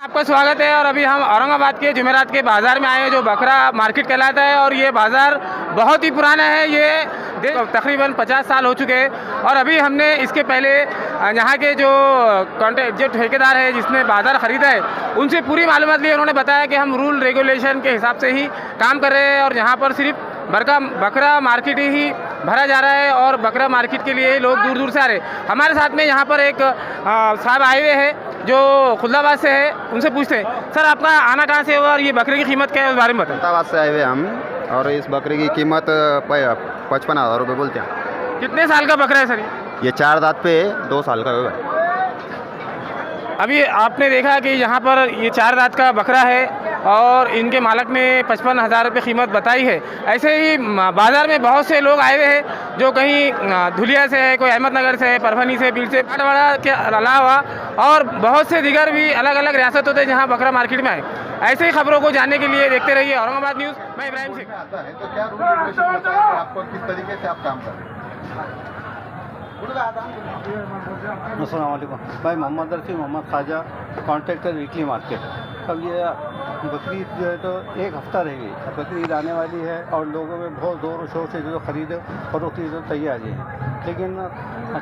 आपका स्वागत है। और अभी हम औरंगाबाद के जुमेरात के बाज़ार में आए हैं, जो बकरा मार्केट कहलाता है। और ये बाज़ार बहुत ही पुराना है, ये तकरीबन 50 साल हो चुके हैं। और अभी हमने इसके पहले यहाँ के जो कॉन्ट्रैक्ट जो ठेकेदार है जिसने बाज़ार ख़रीदा है, उनसे पूरी मालूमात ली। उन्होंने बताया कि हम रूल रेगुलेशन के हिसाब से ही काम कर रहे हैं और यहाँ पर सिर्फ बकरा मार्केट ही भरा जा रहा है और बकरा मार्केट के लिए लोग दूर दूर से आ रहे हैं। हमारे साथ में यहाँ पर एक साहब आए हुए हैं जो खुल्दाबाद से है, उनसे पूछते हैं। सर, आपका आना कहाँ से हुआ और ये बकरे की कीमत क्या है, उस बारे में बताएं। खुल्दाबाद से आए हुए हम, और इस बकरी की कीमत 55,000 रुपये बोलते हैं। कितने साल का बकरा है सर ये 4 दांत पे 2 साल का होगा। अभी आपने देखा कि यहाँ पर ये 4 दांत का बकरा है और इनके मालक ने 55,000 रुपये कीमत बताई है। ऐसे ही बाज़ार में बहुत से लोग आए हुए हैं, जो कहीं धुलिया से है, कोई अहमदनगर से है, परभनी से, बीड़ से, पाटवाड़ा के अलावा और बहुत से दिगर भी अलग अलग रियासत होते हैं जहाँ बकरा मार्केट में आए। ऐसे ही खबरों को जानने के लिए देखते रहिए औरंगाबाद न्यूज़। मैं इब्राहिम सिंह। आता है तो क्या रूल रेगुलेशन बताएं कि आपको किस तरीके से आप काम कर रहे हैं। अस्सलाम वालेकुम। भाई Mohammed Rafi, Mohammed Khwaja, contractor, weekly market. अब ये बकरी ईद जो है तो एक हफ़्ता रहेगी। बकरी ईद आने वाली है और लोगों में बहुत ज़ोर शोर से जो ख़रीद फरोख्त की जो तैयारी है, लेकिन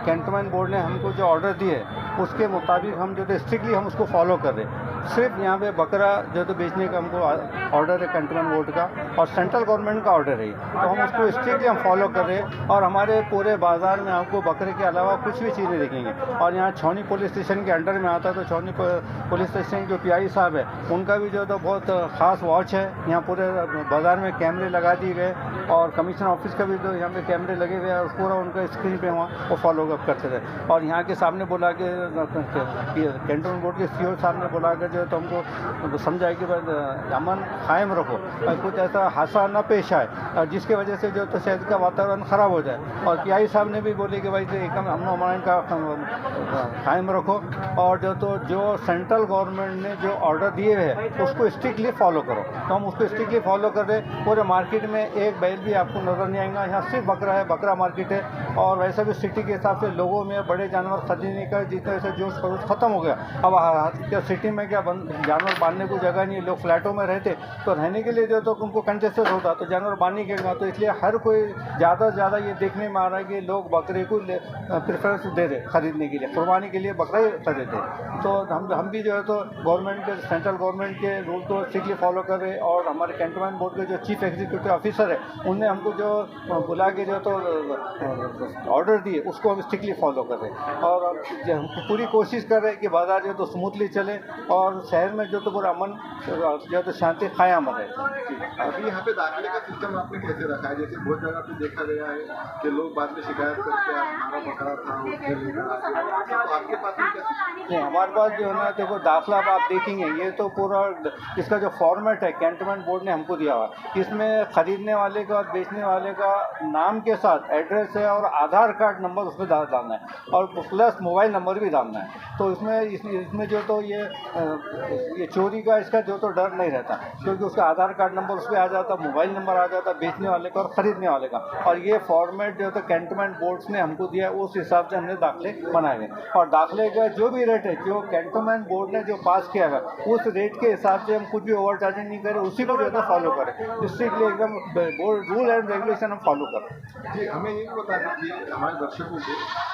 कैंटोनमेंट बोर्ड ने हमको जो ऑर्डर दिए उसके मुताबिक हम जो स्ट्रिक्टली हम उसको फॉलो कर रहे हैं। सिर्फ यहाँ पे बकरा जो तो बेचने का हमको ऑर्डर है कैंटोनमेंट बोर्ड का और सेंट्रल गवर्नमेंट का ऑर्डर है, तो हम उसको स्ट्रिक्टली हम फॉलो कर रहे हैं। और हमारे पूरे बाज़ार में आपको बकरे के अलावा कुछ भी चीज़ नहीं दिखेंगे। और यहाँ छौनी पुलिस स्टेशन के अंडर में आता है, तो छौनी पुलिस स्टेशन जो पीआई साहब है उनका भी जो तो बहुत ख़ास वॉच है। यहाँ पूरे बाज़ार में कैमरे लगा दिए गए और कमिश्नर ऑफिस का भी जो यहाँ पे कैमरे लगे हुए हैं और पूरा उनका स्क्रीन पे वहाँ वो फॉलो अप करते थे। और यहाँ के सामने बुला के कैंटोनमेंट बोर्ड के सीओ साहब ने बुला कर जो तो हमको समझाया कि अमन कायम रखो और कुछ ऐसा हादसा न पेश आए और जिसके वजह से जो तो शहर का वातावरण ख़राब हो जाए। और पीआई साहब ने भी बोले कि भाई एकदम अमन अमान का कायम रखो और जो सेंट्रल गवर्नमेंट ने जो ऑर्डर दिए हैं उसको स्ट्रिक्टली फॉलो करो। तो हम उसको स्ट्रिक्टली फॉलो कर रहे। पूरे मार्केट में एक बैल भी आपको नज़र नहीं आएगा। यहाँ सिर्फ बकरा है, बकरा मार्केट है। और वैसे भी सिटी के हिसाब से लोगों में बड़े जानवर खरीदने का जितने से जोश खरोश ख़त्म हो गया। अब क्या सिटी में क्या जानवर बांधने को जगह नहीं है। लोग फ्लैटों में रहते तो रहने के लिए जो तो उनको कंजेस्टेड होता तो जानवर बांधने के, तो इसलिए हर कोई ज़्यादा से ज़्यादा ये देखने में आ रहा है कि लोग बकरे को प्रेफरेंस दे रहे खरीदने के लिए, कुर्बानी के लिए बकरा ही खरीदते। तो हम भी जो है तो गवर्नमेंट के, सेंट्रल गवर्नमेंट के रूल को स्ट्रिक्टली फॉलो कर रहे। और हमारे कैंटोनमेंट बोर्ड के जो चीफ एग्जीक्यूटिव ऑफिसर है उनने हमको जो बुला के जो तो ऑर्डर दिए उसको हम स्ट्रिक्टली फॉलो कर रहे हैं। और हम पूरी कोशिश कर रहे हैं कि बाजार जो तो स्मूथली चले और शहर में जो तो पूरा अमन जो तो शांति कायम रहे। अभी यहाँ पे दाखिले का सिस्टम आपने कैसे रखा है? जैसे बहुत जगह पे देखा गया है कि लोग बाद में शिकायत करते हैं हमारा बकरा था उसके लेकर तो आपके पास में क्या? नहीं, हमारे पास जो है ना देखो दाखिला आप देखेंगे ये तो पूरा इसका जो फॉर्मेट है कैंटोनमेंट बोर्ड ने हमको दिया हुआ, इसमें ख़रीदने वाले का और बेचने वाले का नाम के साथ एड्रेस है और आधार कार्ड नंबर उसमें डालना है और प्लस मोबाइल नंबर भी डालना है। तो इसमें जो तो ये चोरी का इसका जो तो डर नहीं रहता, क्योंकि उसका आधार कार्ड नंबर उस पर आ जाता, मोबाइल नंबर आ जाता बेचने वाले का और ख़रीदने वाले का। और ये फॉर्मेट जो तो कैंटोनमेंट बोर्ड्स ने हमको दिया उस हिसाब से हमने दाखिले बनाए हैं। और दाखिले का जो भी रेट है जो कैंटोनमेंट बोर्ड ने जो पास किया है उस रेट के हिसाब से हम कुछ भी ओवर चार्जिंग नहीं करें, उसी को जो है फॉलो करें। स्ट्रिक्टली एकदम बोर्ड रूल एंड रेगुलेशन हम फॉलो करें। जी, हमें ये भी बता दीजिए हमारे दर्शकों को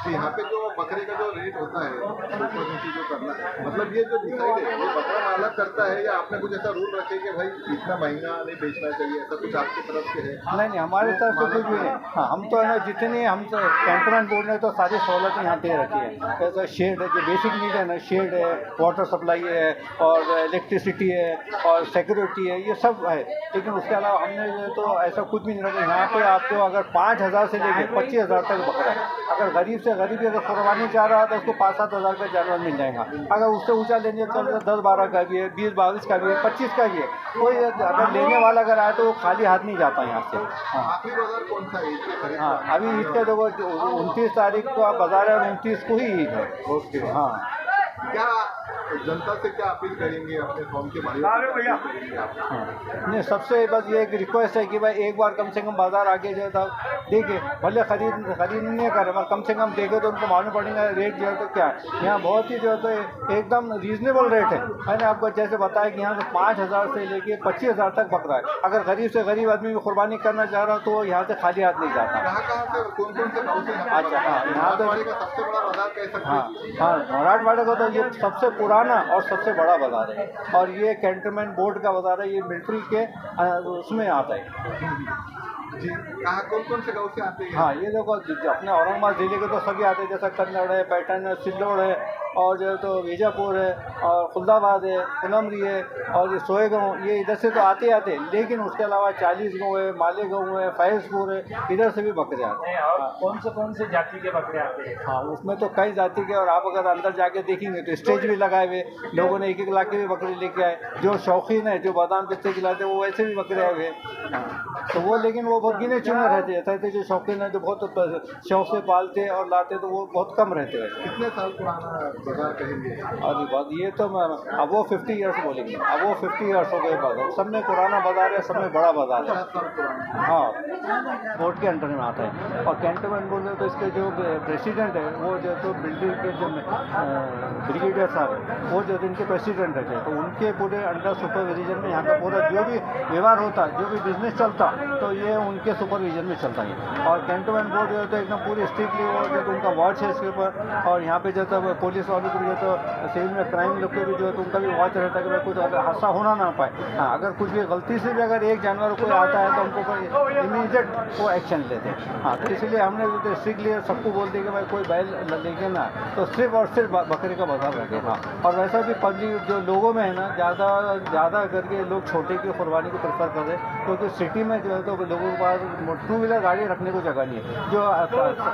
कि यहाँ पे जो बकरे का जो रेट होता है ऊपर नीचे जो करना है, मतलब ये जो डिसाइड है ये बकरा मालक करता है या आपने कुछ ऐसा रूल रखे कि भाई इतना महंगा नहीं बेचना चाहिए, ऐसा कुछ आपकी तरफ से है? नहीं, हमारी तरफ से कुछ भी नहीं। हाँ, हम तो है ना जितनी हम तो कैंटोनमेंट बोर्ड ने तो सारी सहूलतें यहाँ दे रखी है। जैसा शेड है, जो बेसिक नीड है ना, शेड है, वाटर सप्लाई है और इलेक्ट्रिसिटी है और सिक्योरिटी है, ये सब है। लेकिन उसके अलावा हमने जो है तो ऐसा कुछ भी नहीं रखा। यहाँ पे आपको अगर 5,000 से लेकर 25,000 तक बकरा है। अगर गरीब से गरीब अगर कुर्बानी चाह रहा है तो उसको 5-7 हज़ार का जानवर मिल जाएगा। अगर उससे ऊँचा लेंगे तो 10-12 का भी है, 20-22 का भी है, 25 का भी है। कोई अगर लेने वाला अगर आए तो वो खाली हाथ नहीं जाता यहाँ से। हाँ, आखिरी बाजार कौन सा है? हाँ, अभी ईद का जो 29 तारीख को बाजार है, 29 को ही ईद है। ओके। हाँ, क्या जनता से क्या अपील करेंगे, अपने कौम के भाइयों से क्या अपील करेंगे आप? नहीं, सबसे बस ये एक रिक्वेस्ट है कि भाई एक बार कम से कम बाजार आके जो है तो देखे, भले खरीद नहीं करे पर कम से कम देखे तो उनको मालूम पड़ेगा रेट जो है तो क्या है। यहाँ बहुत ही जो है तो एकदम रीजनेबल रेट है। मैंने आपको जैसे बताया कि यहाँ से 5,000 से लेके 25,000 तक बकरा है। अगर गरीब से गरीब आदमी भी कुर्बानी करना चाह रहा हो तो वो यहाँ से खाली हाथ नहीं जाता। कहाँ से कौन से गाँव से? अच्छा, हाँ, यहाँ तो का सबसे बड़ा बाजार कह सकते हाँ हैं। हाँ, मराठवाड़ा का तो ये सबसे पुराना और सबसे बड़ा बाजार है और ये कैंटनमेंट बोर्ड का बाजार है। ये मिलिट्री के उसमें आता है जी, कहाँ कौन से गाँव से आते हैं? हाँ, ये देखो अपने औरंगाबाद जिले के तो सभी आते हैं, जैसे कन्नड़ है, पैठन है, सिल्लोड़ है और जो है तो बीजापुर है और खुलदाबाद है, फुलमरी है और ये सोएगांव, ये इधर से तो आते ही आते हैं। लेकिन उसके अलावा 40 गाँव है, मालेगांव है, फैजपुर है, इधर से भी बकरे आते हैं। और कौन से जाति के बकरे आते हैं? हाँ, उसमें तो कई जाति के, और आप अगर अंदर जाके देखेंगे तो स्टेज भी लगाए हुए, लोगों ने एक लाख के भी बकरे लेके आए। जो शौकीन है, जो बादाम पिस्ते खिलाते हैं, वो वैसे भी बकरे आए हुए। तो वो लेकिन वो बहुत गिने चुने रहते हैं। ऐसे जो शौकीन है, जो बहुत शौक से पालते और लाते, तो वो बहुत कम रहते हैं। कितने साल पुराना बाजार कहेंगे? अरे बात ये तो मैं अब वो 50 ईयर्स बोलेंगे, अब वो 50 ईयर्स हो गए बाजार। सब में पुराना बाजार है, सब में बड़ा बाजार है। 50 साल पुराना। हाँ, कोर्ट के अंडर में आता है। और कैंटनमेंट बोले तो इसके जो प्रेसिडेंट है वो जो तो बिल्डिंग के जो ब्रिगेडियर साहब है, वो जो इनके प्रेसिडेंट है, तो उनके पूरे अंडर सुपरविजन में यहाँ का पूरा जो भी व्यवहार होता, जो भी बिजनेस चलता, तो ये उनके सुपरविजन में चलता है। और कैंटनमेंट बोर्ड जो है तो एकदम पूरी स्ट्रिक्टली वो जो तो उनका वॉच है इसके ऊपर। और यहाँ पे जो तो पुलिस वालों को जो तो सिविल में क्राइम लोग को भी जो है तो उनका भी वॉच रहता है कि भाई कुछ हादसा होना ना पाए। हाँ, अगर कुछ भी गलती से भी अगर एक जानवर कोई आता है तो उनको इमीडिएट वो एक्शन लेते हैं। हाँ, तो इसलिए हमने जो स्ट्रिक्टली सबको बोल दिया कि भाई कोई बैल लेके ना, तो सिर्फ और सिर्फ बकरे का बाजार रखे। हाँ, और वैसा भी पब्लिक जो लोगों में है ना, ज़्यादा करके लोग छोटे की कुर्बानी को प्रेफर कर रहे हैं, क्योंकि सिटी में जो है तो लोगों के पास 2 व्हीलर गाड़ी रखने को जगह नहीं है। जो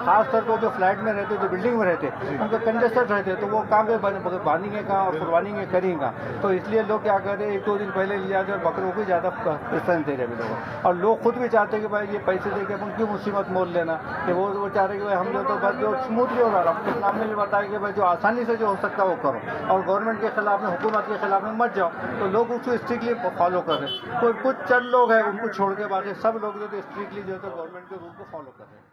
खास तौर पर जो फ्लैट में रहते, जो बिल्डिंग में रहते, उनके कंजेस्टेड रहते, तो वो काम पे बांधेंगे कहाँ और कुर्बानी करेंगे। तो इसलिए लोग क्या कर रहे हैं, 1-2 दिन पहले ले जाकर बकरों को ज़्यादा प्रेफरेंस दे रहे हैं लोग। और लोग खुद भी चाहते हैं कि भाई ये पैसे दे के अपन क्यों मुसीबत मोल लेना, कि वो चाह रहे हैं कि भाई हम लोग तो बस जो स्मूथली हो रहा है, आपने भी बताया कि भाई जो आसानी से जो हो सकता है वो करो, और गवर्नमेंट के खिलाफ में, हुकूमत के खिलाफ में मत जाओ। तो लोग उसको स्ट्रिक्टली फॉलो कर रहे हैं। तो कुछ चंद लोग हैं उनको छोड़ के बाकी सब लोग जो स्ट्रिक्टली जो है तो गवर्नमेंट के रूल को फॉलो कर रहे हैं।